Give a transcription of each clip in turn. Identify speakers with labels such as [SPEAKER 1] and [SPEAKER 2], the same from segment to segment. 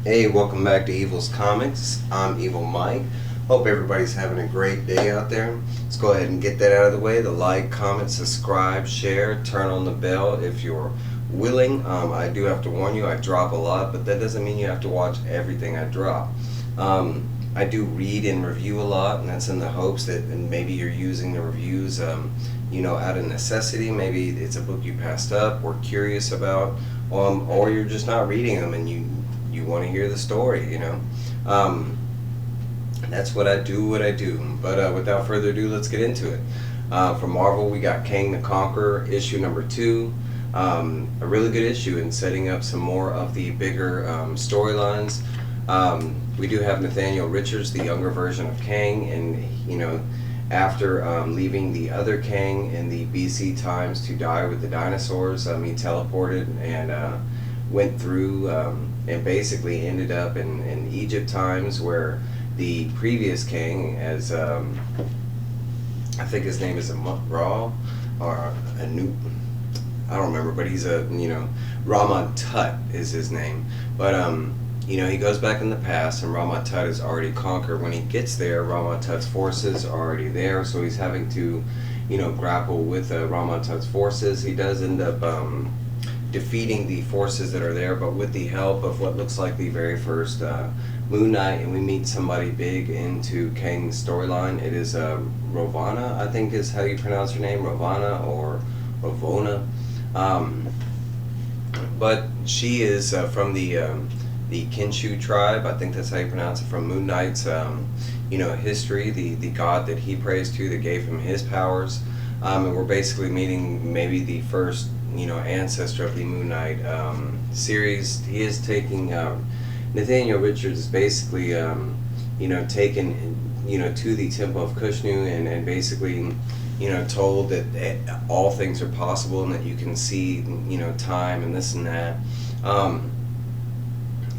[SPEAKER 1] Hey, welcome back to Evil's Comics. I'm Evil Mike. Hope everybody's having a great day out there. Let's go ahead and get that out of the way. The like, comment, subscribe, share, turn on the bell if you're willing. I do have to warn you, I drop a lot, but that doesn't mean you have to watch everything I drop. I do read and review a lot, and that's in the hopes that maybe you're using the reviews, out of necessity. Maybe it's a book you passed up or curious about, or you're just not reading them and you want to hear the story. That's what I do. But without further ado, let's get into it. From Marvel, we got Kang the Conqueror, issue number 2. A really good issue in setting up some more of the bigger storylines. We do have Nathaniel Richards, the younger version of Kang, and after leaving the other Kang in the BC times to die with the dinosaurs, he teleported and went through and basically ended up in Egypt times, where the previous Kang, as I think his name is Ra or Anu, I don't remember, but he's Rama Tut is his name. But he goes back in the past, and Rama Tut is already conquered. When he gets there, Rama Tut's forces are already there, so he's having to grapple with Rama Tut's forces. He does end up defeating the forces that are there, but with the help of what looks like the very first Moon Knight, and we meet somebody big into Kang's storyline. It is Ravonna, I think is how you pronounce her name, Ravonna or Ravonna. But she is from the Kinshu tribe, I think that's how you pronounce it, from Moon Knight's history, the god that he prays to that gave him his powers. And we're basically meeting maybe the first ancestor of the Moon Knight series. He is taking Nathaniel Richards is basically taken to the temple of Kushnu and basically told that all things are possible and that you can see time and this and that.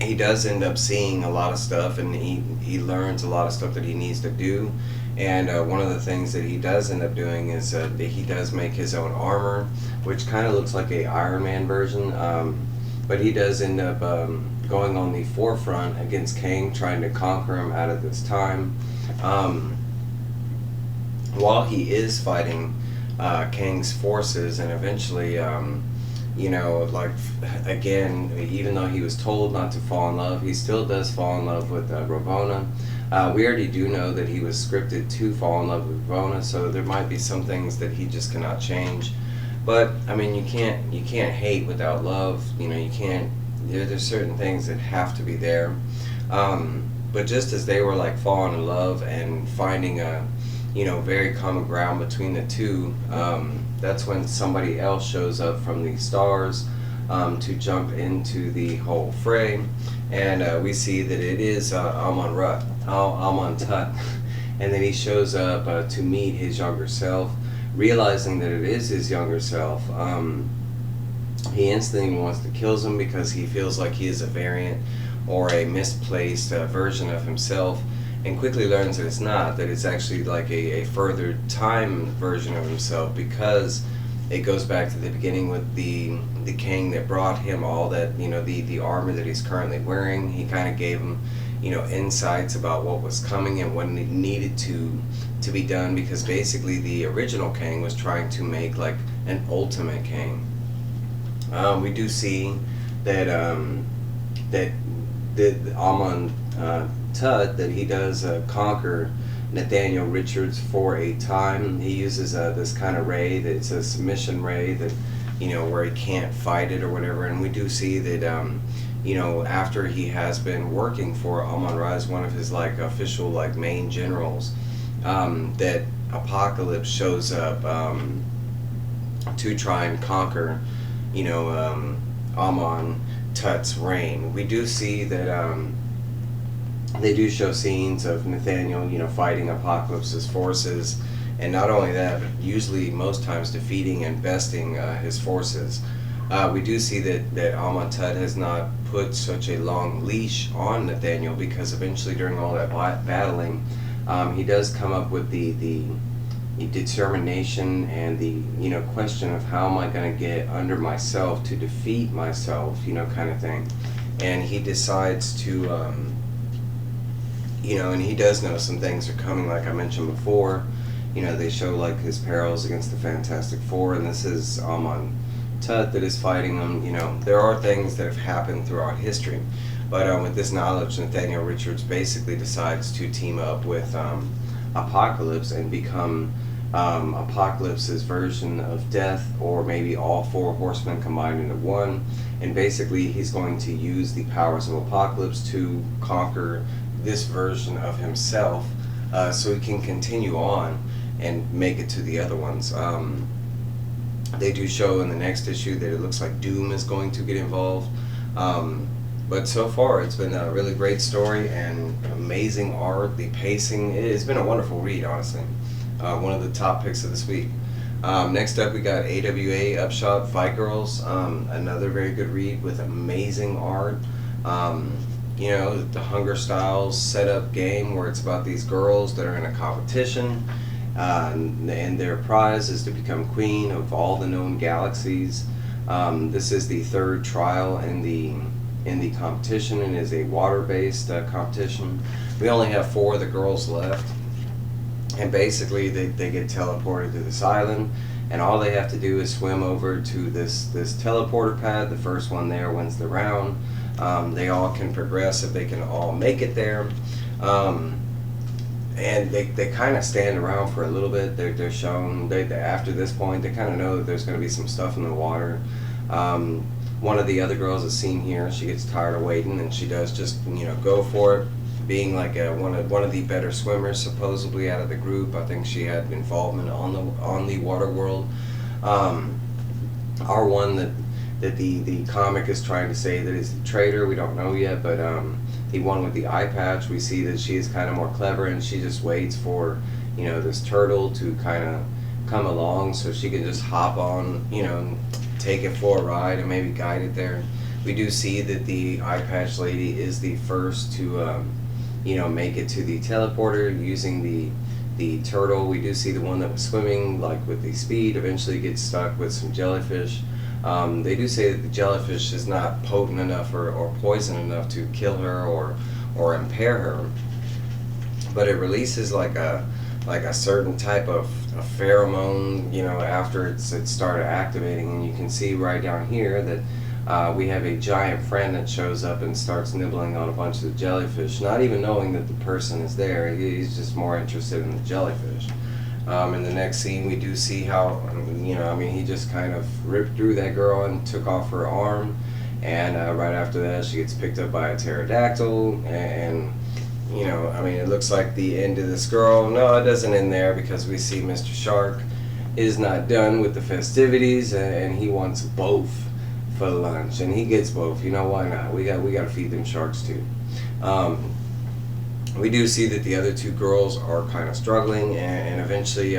[SPEAKER 1] He does end up seeing a lot of stuff, and he learns a lot of stuff that he needs to do. And one of the things that he does end up doing is that he does make his own armor, which kind of looks like a Iron Man version. But he does end up going on the forefront against Kang, trying to conquer him out of this time. While he is fighting Kang's forces, and eventually, again, even though he was told not to fall in love, he still does fall in love with Ravonna. We already do know that he was scripted to fall in love with Ravonna, so there might be some things that he just cannot change. But I mean, you can't hate without love. You can't. There's certain things that have to be there. But just as they were like falling in love and finding a very common ground between the two, that's when somebody else shows up from the stars to jump into the whole fray. And we see that it is Amon Tut, and then he shows up to meet his younger self, realizing that it is his younger self. He instantly wants to kill him because he feels like he is a variant or a misplaced version of himself, and quickly learns that it's not, that it's actually like a further time version of himself, because it goes back to the beginning with the Kang that brought him all that, the armor that he's currently wearing. He kind of gave him insights about what was coming and what needed to be done, because basically the original Kang was trying to make like an ultimate Kang. We do see that that Amon Tut, that he does conquer Nathaniel Richards for a time. He uses this kind of ray that's a submission ray that where he can't fight it or whatever. And we do see that after he has been working for Amon-Ra as one of his like official like main generals, that Apocalypse shows up to try and conquer Amon Tut's reign. We do see that they do show scenes of Nathaniel fighting Apocalypse's forces, and not only that, but usually most times defeating and besting his forces. We do see that Amon Tut has not put such a long leash on Nathaniel, because eventually during all that battling, he does come up with the determination and the question of how am I going to get under myself to defeat myself, kind of thing. and he decides to, and he does know some things are coming, like I mentioned before. They show like his perils against the Fantastic Four, and this is Amon Tut that is fighting them. There are things that have happened throughout history, but with this knowledge, Nathaniel Richards basically decides to team up with Apocalypse and become Apocalypse's version of Death, or maybe all four horsemen combined into one. And basically he's going to use the powers of Apocalypse to conquer this version of himself, so he can continue on and make it to the other ones. They do show in the next issue that it looks like Doom is going to get involved. But so far, it's been a really great story and amazing art. The pacing, it's been a wonderful read, honestly. One of the top picks of this week. Next up, we got AWA Upshot Fight Girls. Another very good read with amazing art. The Hunger Styles setup game where it's about these girls that are in a competition. And their prize is to become queen of all the known galaxies. This is the third trial in the competition, and is a water-based competition. We only have 4 of the girls left, and basically they get teleported to this island, and all they have to do is swim over to this teleporter pad. The first one there wins the round. They all can progress if they can all make it there. And they kind of stand around for a little bit. They're shown, after this point, they kind of know that there's going to be some stuff in the water. One of the other girls is seen here. She gets tired of waiting, and she does just go for it, being like one of the better swimmers supposedly out of the group. I think she had involvement on the water world. Our one that the comic is trying to say that is the traitor, we don't know yet, but the one with the eye patch, we see that she is kind of more clever, and she just waits for this turtle to kind of come along so she can just hop on, take it for a ride and maybe guide it there. We do see that the eye patch lady is the first to make it to the teleporter using the turtle. We do see the one that was swimming like with the speed eventually gets stuck with some jellyfish. They do say that the jellyfish is not potent enough or poison enough to kill her or impair her, but it releases like a certain type of a pheromone, after it started activating. And you can see right down here that we have a giant friend that shows up and starts nibbling on a bunch of the jellyfish, not even knowing that the person is there. He's just more interested in the jellyfish. In the next scene, we do see how, he just kind of ripped through that girl and took off her arm, and right after that, she gets picked up by a pterodactyl, and it looks like the end of this girl. No, it doesn't end there, because we see Mr. Shark is not done with the festivities, and he wants both for lunch, and he gets both. Why not? We got to feed them sharks too. We do see that the other 2 girls are kind of struggling, and eventually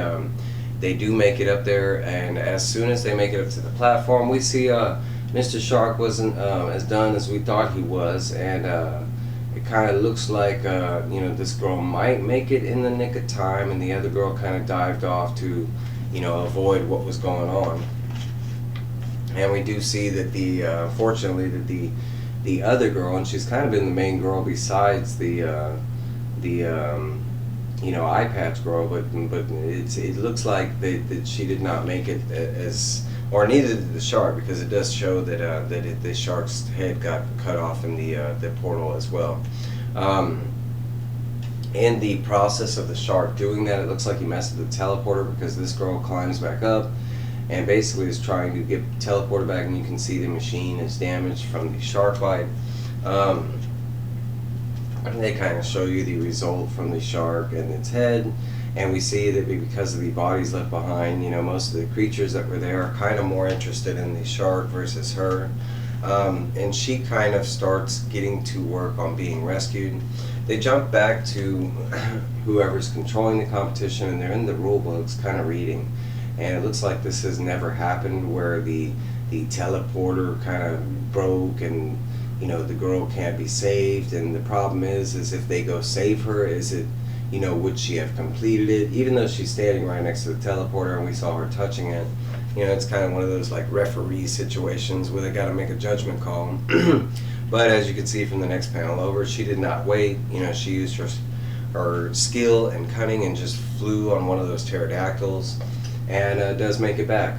[SPEAKER 1] they do make it up there, and as soon as they make it up to the platform, we see Mr. Shark wasn't as done as we thought he was, and it kind of looks like this girl might make it in the nick of time, and the other girl kind of dived off to avoid what was going on. And we do see that fortunately that the other girl, and she's kind of been the main girl besides the eye patch girl, but it looks like that she did not make it as, or neither did the shark, because it does show that the shark's head got cut off in the portal as well. In the process of the shark doing that, it looks like he messed with the teleporter, because this girl climbs back up and basically is trying to get teleported back, and you can see the machine is damaged from the shark bite. They kind of show you the result from the shark and its head, and we see that because of the bodies left behind, most of the creatures that were there are kind of more interested in the shark versus her. And she kind of starts getting to work on being rescued. They jump back to whoever's controlling the competition, and they're in the rule books kind of reading, and it looks like this has never happened, where the teleporter kind of broke, and the girl can't be saved. And the problem is if they go save her, is it, would she have completed it, even though she's standing right next to the teleporter and we saw her touching it? It's kind of one of those like referee situations where they got to make a judgment call. But as you can see from the next panel over, she did not wait. You know, she used her skill and cunning and just flew on one of those pterodactyls, and does make it back.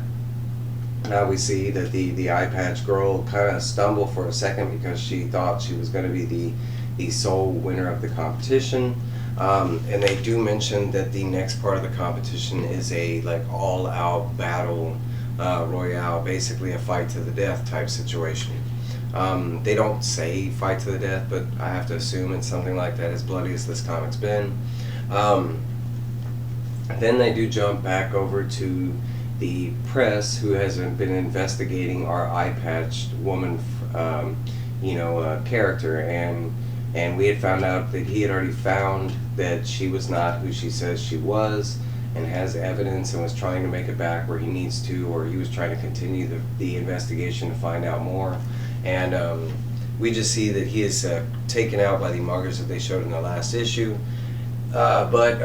[SPEAKER 1] Now we see that the eye patch girl kind of stumbled for a second because she thought she was going to be the sole winner of the competition. And they do mention that the next part of the competition is a like all-out battle royale, basically a fight to the death type situation. They don't say fight to the death, but I have to assume it's something like that, as bloody as this comic's been. Then they do jump back over to the press, who has been investigating our eye-patched woman, character, and we had found out that he had already found that she was not who she says she was, and has evidence, and was trying to make it back where he needs to, or he was trying to continue the investigation to find out more. And we just see that he is taken out by the muggers that they showed in the last issue, but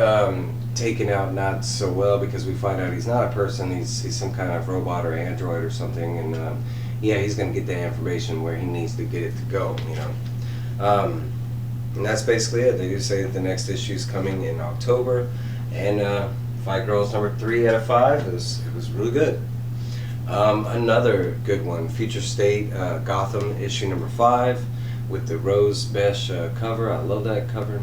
[SPEAKER 1] taken out not so well, because we find out he's not a person, he's some kind of robot or android or something, and yeah, he's going to get the information where he needs to get it to go, you know. And that's basically it. They do say that the next issue is coming in October, and Fight Girls number 3 out of 5. It was really good. Another good one, Future State Gotham issue number 5 with the rose beige cover. I love that cover.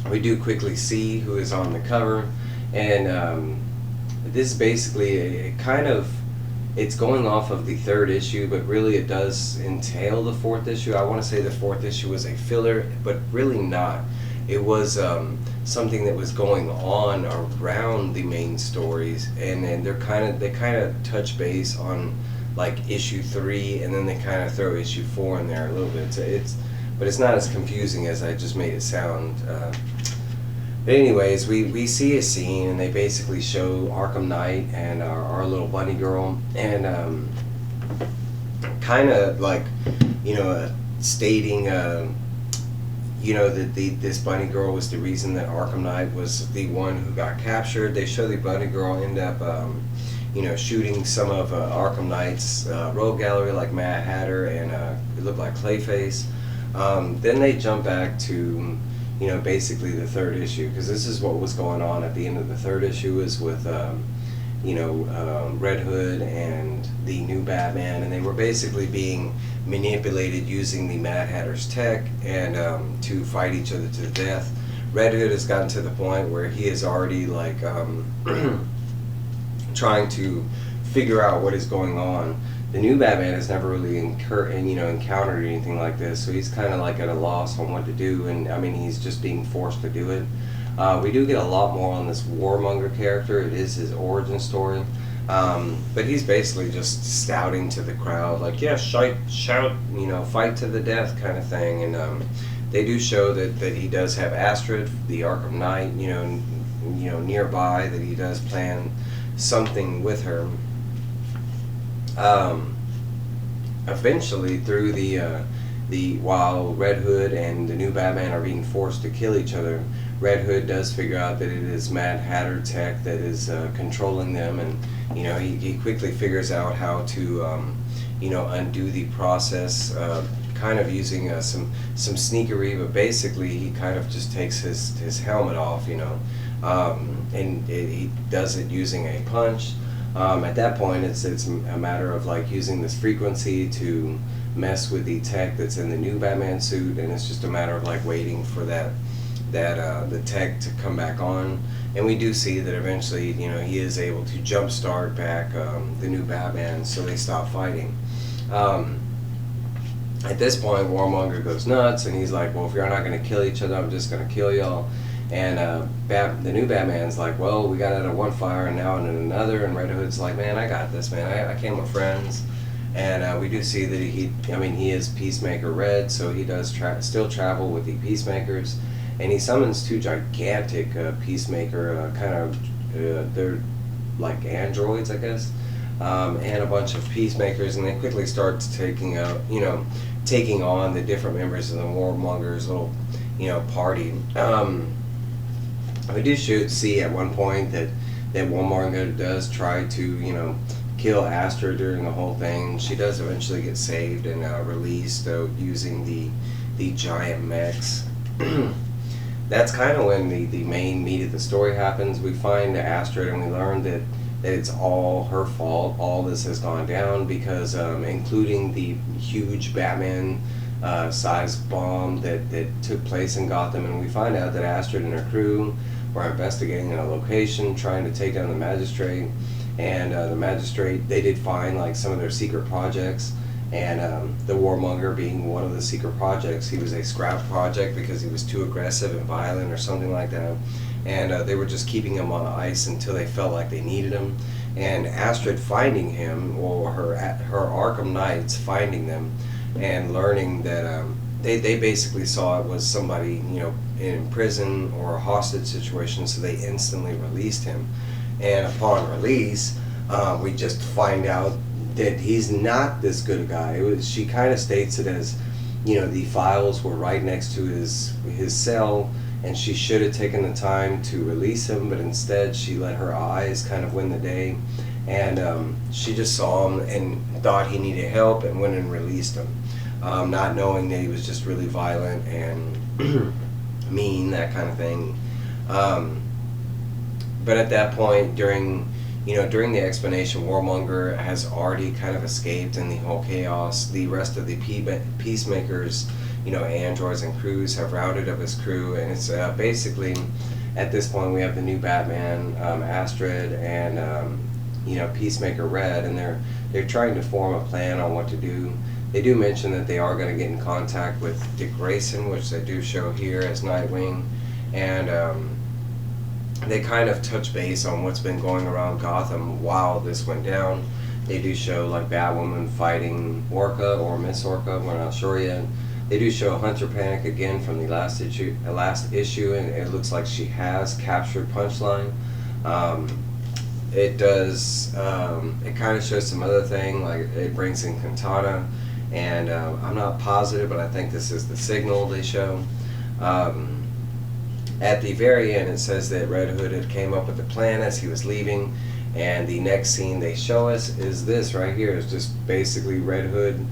[SPEAKER 1] We do quickly see who is on the cover, and this is basically a kind of, it's going off of the 3rd issue, but really it does entail the 4th issue. I want to say the 4th issue was a filler, but really not. It was something that was going on around the main stories, and then they kind of touch base on like issue 3, and then they kind of throw issue 4 in there a little bit. But it's not as confusing as I just made it sound. But anyways, we see a scene, and they basically show Arkham Knight and our little bunny girl, and kind of like, stating, that this bunny girl was the reason that Arkham Knight was the one who got captured. They show the bunny girl end up, shooting some of Arkham Knight's rogue gallery, like Mad Hatter, and it looked like Clayface. Then they jump back to, basically the 3rd issue, because this is what was going on at the end of the 3rd issue, is with, Red Hood and the new Batman, and they were basically being manipulated using the Mad Hatter's tech, and to fight each other to the death. Red Hood has gotten to the point where he is already like trying to figure out what is going on. The new Batman has never really encountered anything like this, so he's kind of like at a loss on what to do, and I mean, he's just being forced to do it. We do get a lot more on this Warmonger character. It is his origin story, but he's basically just stouting to the crowd, like, yeah, shout, fight to the death kind of thing. And they do show that he does have Astrid, the Arkham Knight, nearby, that he does plan something with her. Eventually, through while Red Hood and the new Batman are being forced to kill each other, Red Hood does figure out that it is Mad Hatter tech that is controlling them, and he quickly figures out how to undo the process, kind of using some sneakery, but basically he kind of just takes his helmet off, and he does it using a punch. At that point, it's a matter of like using this frequency to mess with the tech that's in the new Batman suit, and it's just a matter of like waiting for the tech to come back on. And we do see that eventually, he is able to jumpstart back the new Batman, so they stop fighting. At this point, Warmonger goes nuts, and he's like, well, if you're not going to kill each other, I'm just going to kill y'all. And the new Batman's like, well, we got out of one fire and now in another. And Red Hood's like, man, I got this, man. I came with friends. And we do see that he is Peacemaker Red, so he does still travel with the Peacemakers. And he summons 2 gigantic Peacemaker, they're like androids, I guess, and a bunch of Peacemakers. And they quickly start taking on the different members of the Warmonger's little, party. We do see at one point that Warmonger does try to, kill Astra during the whole thing. She does eventually get saved and released using the giant mechs. That's kind of when the main meat of the story happens. We find Astrid and we learn that it's all her fault. All this has gone down because, including the huge Batman sized bomb that took place in Gotham, and we find out that Astrid and her crew were investigating a location, trying to take down the magistrate. And the magistrate, they did find like some of their secret projects, and the warmonger being one of the secret projects. He was a scrap project because he was too aggressive and violent or something like that, and they were just keeping him on ice until they felt like they needed him. And Astrid finding him, or her Arkham Knights finding them and learning that they basically saw it was somebody, you know, in prison or a hostage situation, so they instantly released him. And upon release, we just find out that he's not this good a guy. She kind of states it as, you know, the files were right next to his cell, and she should have taken the time to release him, but instead she let her eyes kind of win the day, and she just saw him and thought he needed help and went and released him, not knowing that he was just really violent and mean, that kind of thing. But at that point, during the explanation, Warmonger has already kind of escaped in the whole chaos. The rest of the peacemakers, you know, androids and crews, have routed up his crew, and it's basically, at this point, we have the new Batman, Astrid, and you know, Peacemaker Red, and they're trying to form a plan on what to do. They do mention that they are going to get in contact with Dick Grayson, which they do show here as Nightwing, and they kind of touch base on what's been going around Gotham while this went down. They do show like Batwoman fighting Orca or Miss Orca, we're not sure yet. They do show Hunter Panic again from the last issue, and it looks like she has captured Punchline. It does. It kind of shows some other thing, like it brings in Katana, and I'm not positive, but I think this is the Signal they show. At the very end, it says that Red Hood had came up with the plan as he was leaving, and the next scene they show us is this right here. It's just basically Red Hood.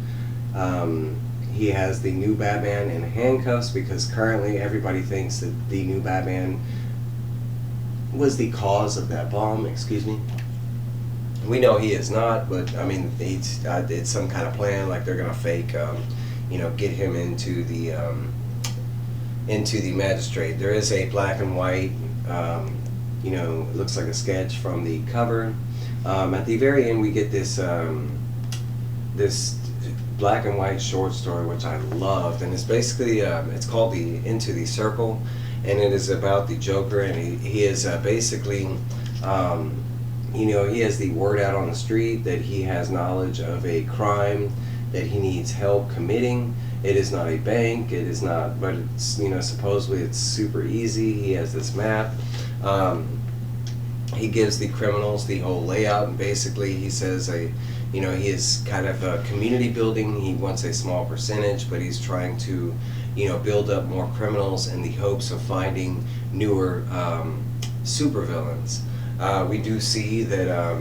[SPEAKER 1] He has the new Batman in handcuffs because currently everybody thinks that the new Batman was the cause of that bomb. Excuse me. We know he is not, but I mean, it's some kind of plan. Like they're gonna fake, you know, get him into the magistrate. There is a black and white, you know, it looks like a sketch from the cover. At the very end, we get this this black and white short story, which I loved, and it's basically it's called the Into the Circle, and it is about the Joker, and he is basically, you know, he has the word out on the street that he has knowledge of a crime that he needs help committing. It is not a bank, it is not, but it's, you know, supposedly it's super easy. He has this map. He gives the criminals the whole layout, and basically he says you know, he is kind of a community building. He wants a small percentage, but he's trying to, you know, build up more criminals in the hopes of finding newer supervillains. We do see that,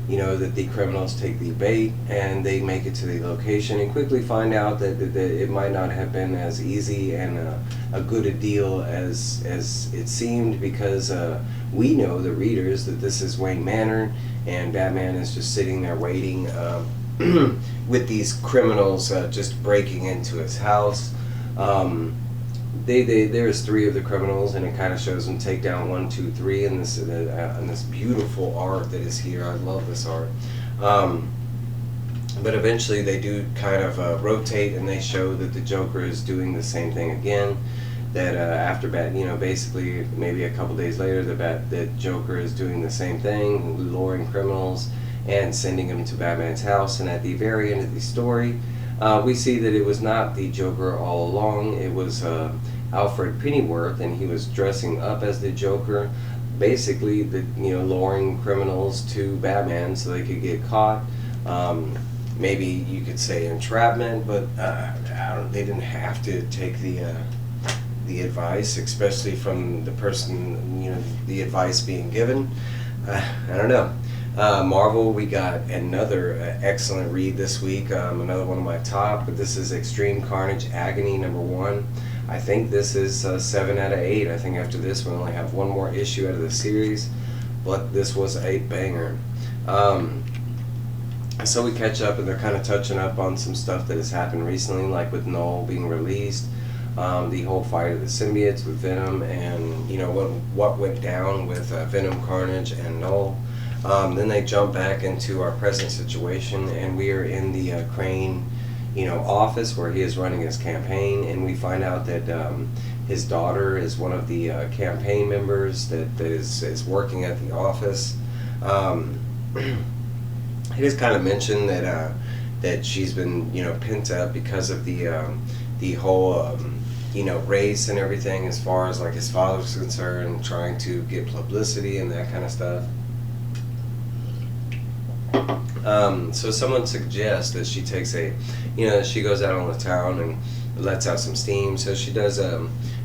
[SPEAKER 1] you know, that the criminals take the bait and they make it to the location and quickly find out that it might not have been as easy and a good a deal as it seemed, because we know, the readers, that this is Wayne Manor and Batman is just sitting there waiting with these criminals just breaking into his house. There's 3 of the criminals, and it kind of shows them take down 1, 2, 3 in this beautiful art that is here. I love this art. But eventually they do kind of rotate, and they show that the Joker is doing the same thing again. That after you know, basically maybe a couple days later, that Joker is doing the same thing, luring criminals and sending them to Batman's house. And at the very end of the story, we see that it was not the Joker all along. It was Alfred Pennyworth, and he was dressing up as the Joker, basically, you know, luring criminals to Batman so they could get caught. Maybe you could say entrapment, but they didn't have to take the advice, especially from the person, you know, the advice being given. I don't know. Marvel, we got another excellent read this week, another one of my top, but this is Extreme Carnage Agony #1. I think this is 7 out of 8. I think after this we only have one more issue out of the series, but this was a banger. So we catch up, and they're kind of touching up on some stuff that has happened recently, like with Null being released, the whole fight of the symbiotes with Venom, and you know what went down with Venom, Carnage, and Null. Then they jump back into our present situation, and we are in the Crane, office where he is running his campaign, and we find out that his daughter is one of the campaign members that is working at the office. It is kind of mentioned that she's been pent up because of the whole race and everything, as far as like his father's concerned, trying to get publicity and that kind of stuff. So someone suggests that she takes she goes out on the town and lets out some steam. So she does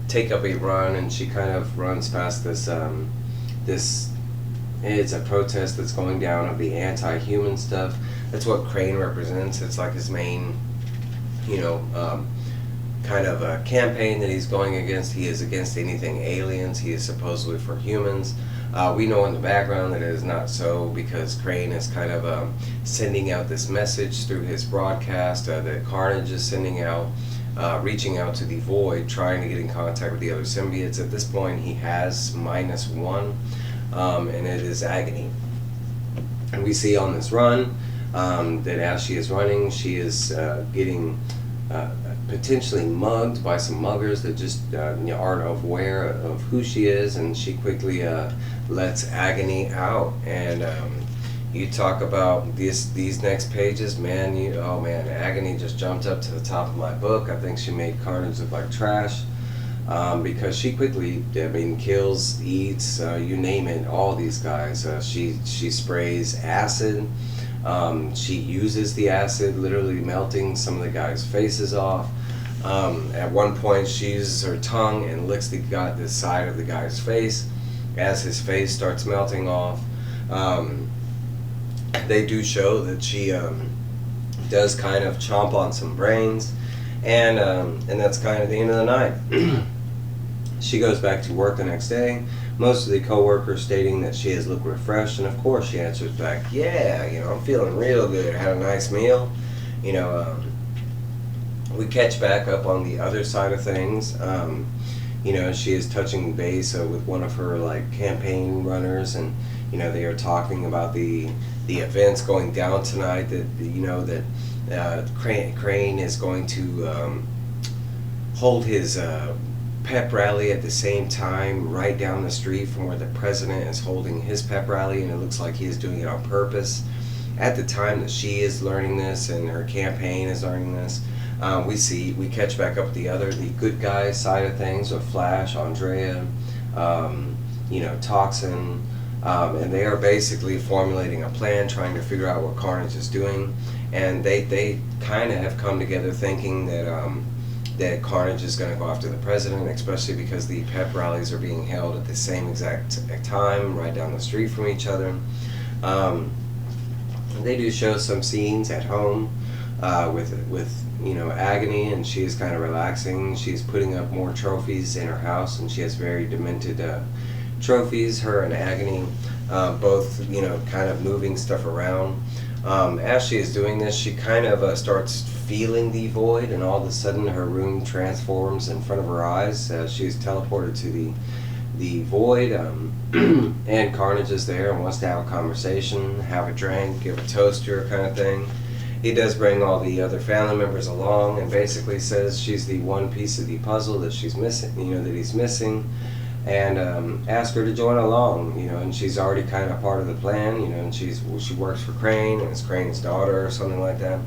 [SPEAKER 1] take up a run, and she kind of runs past this it's a protest that's going down of the anti-human stuff. That's what Crane represents. It's like his main kind of a campaign that he's going against. He is against anything aliens. He is supposedly for humans. We know in the background that it is not so, because Crane is kind of sending out this message through his broadcast that Carnage is sending out, reaching out to the Void, trying to get in contact with the other symbiotes. At this point, he has -1, and it is Agony. And we see on this run that as she is running, she is getting potentially mugged by some muggers that just aren't aware of who she is, and she quickly lets Agony out. And you talk about these next pages, man. Agony just jumped up to the top of my book. I think she made Carnage look like trash, because she quickly, kills, eats, you name it, all these guys. She sprays acid. She uses the acid, literally melting some of the guys' faces off. At one point, she uses her tongue and licks the side of the guy's face as his face starts melting off. They do show that she does kind of chomp on some brains, and that's kind of the end of the night. She goes back to work the next day. Most of the co-workers stating that she has looked refreshed, and of course she answers back, yeah, I'm feeling real good, had a nice meal. We catch back up on the other side of things. She is touching base with one of her campaign runners, and they are talking about the events going down tonight, that Crane is going to hold his pep rally at the same time right down the street from where the president is holding his pep rally, and it looks like he is doing it on purpose. At the time that she is learning this and her campaign is learning this, we catch back up with the good guy side of things with Flash, Andrea, Toxin, and they are basically formulating a plan, trying to figure out what Carnage is doing, and they kind of have come together thinking that Carnage is going to go after the president, especially because the pep rallies are being held at the same exact time, right down the street from each other. They do show some scenes at home with Agony, and she is kind of relaxing. She's putting up more trophies in her house, and she has very demented trophies. Her and Agony both kind of moving stuff around. As she is doing this, she kind of starts feeling the Void, and all of a sudden her room transforms in front of her eyes. She is teleported to the Void, and Carnage is there and wants to have a conversation, have a drink, give a toast to her, kind of thing. He does bring all the other family members along, and basically says she's the one piece of the puzzle that she's missing, that he's missing, and ask her to join along, and she's already kind of part of the plan, and she works for Crane, and it's Crane's daughter or something like that.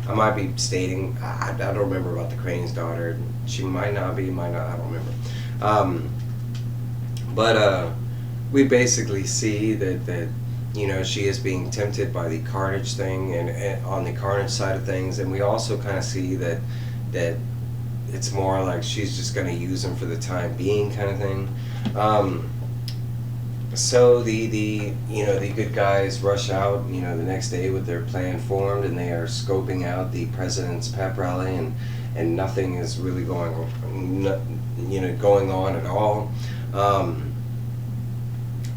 [SPEAKER 1] I might be stating, I don't remember about the Crane's daughter. She might not be, might not, I don't remember. But we basically see that she is being tempted by the Carnage thing, and on the Carnage side of things, and we also kind of see that it's more like she's just going to use him for the time being, kind of thing. So the the good guys rush out the next day with their plan formed, and they are scoping out the president's pep rally, and nothing is really going on at all.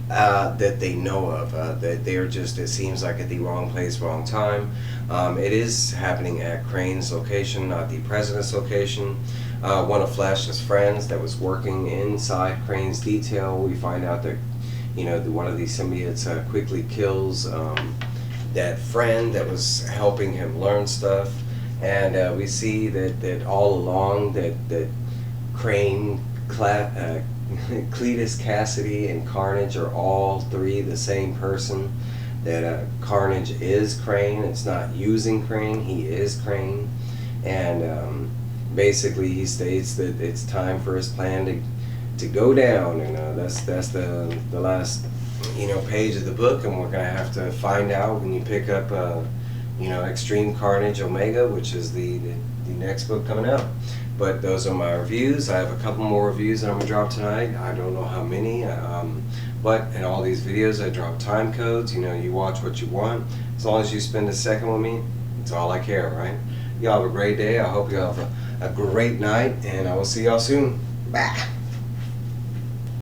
[SPEAKER 1] That they know of. That they're just, it seems like, at the wrong place, wrong time. It is happening at Crane's location, not the president's location. One of Flash's friends that was working inside Crane's detail, we find out that one of these symbiotes quickly kills that friend that was helping him learn stuff, and we see that all along that Crane, Cletus, Cassidy, and Carnage are all three the same person. That Carnage is Crane. It's not using Crane. He is Crane, and basically he states that it's time for his plan to go down, and that's the last page of the book, and we're gonna have to find out when you pick up Extreme Carnage Omega, which is the next book coming out. But those are my reviews. I have a couple more reviews that I'm gonna drop tonight. I don't know how many, but in all these videos I drop time codes. You watch what you want. As long as you spend a second with me, it's all I care, right? Y'all have a great day. I hope you have a great night, and I will see y'all soon. Bye.